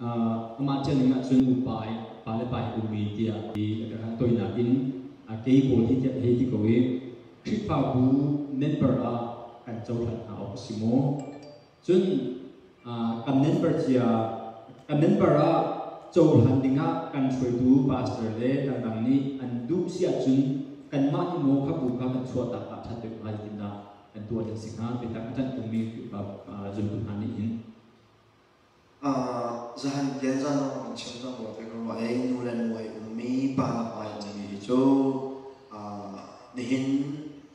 อาจจะนึกถึงอุปายปาเลปายอุมีเดียที่ตัวนักอินเกี่ยวกับที่จะเหตุกับวิคลิปฟ้าบูเมมเบอร์กันเจ้าหน้าที่ออฟซิโมจนกันเมมเบอร์เจ้ากันเมมเบอร์เจ้าหน้าที่กันช่วยดูพาสเตอร์เล่ต่างๆนี้อันดูเสียจนกันมาอิโมขับบุกกันชัวตัดตัดชัดเจนอะไรกันนะกันตัวจะสิ่งนั้นเป็นการจัดตรงนี้แบบจนคุณฮันนี่อินzahan genza no chimza mo pe ko ai nu len wai mi pa la pa ni jo ni hin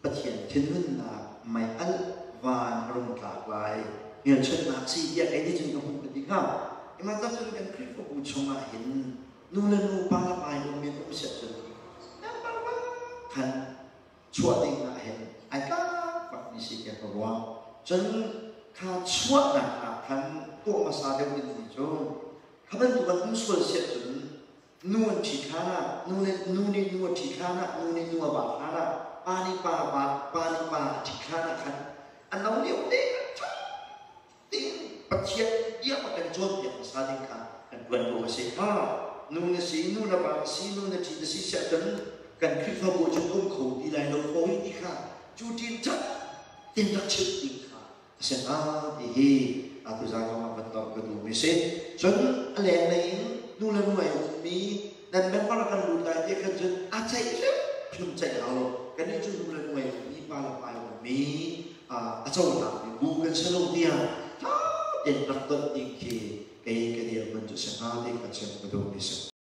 pathian thin hun na mai al van rum tla lai hian chen na si ya ai ni jin ko hu ti kha ima ta chu kan kri ko bu chonga hin nu len nu pa la pa mi ko se chen na pa pa kan chua ding na hin ai ka pa ni si ke ko wa chen kha chua na kanตัวมาสาเดียวกันนี่จ้ะข้าพเจ้าวันนี้ส่วนเสียจนนู่นที่ข้านะนู่นที่ข้านะนู่นบาข้านะปานิปาบาปานิปาที่ข้านะคันอันนั้นเดียวเด็กจ้ะติ้งปัจเจียเยี่ยมกันจนอย่างสาดิกันกันวันโลกเสียนู่นสีนู่นบาสีนู่นที่สีเสียจนกันคลิปเขาบูชาต้นเขาดีไรเราโค้งที่ข้าจูดินจัดตินรักชิดติข้าเสียดีatau jangan betul kedua misi. Jadi alih lain nulan nuai umi dan memang akan luda dia kerja acai itu belum cai kalau kan itu nulan nuai umi pala pala umi acau nak bukan selalu dia dan doktor tinggi kayak dia menjadi sekali kerja kedua misi.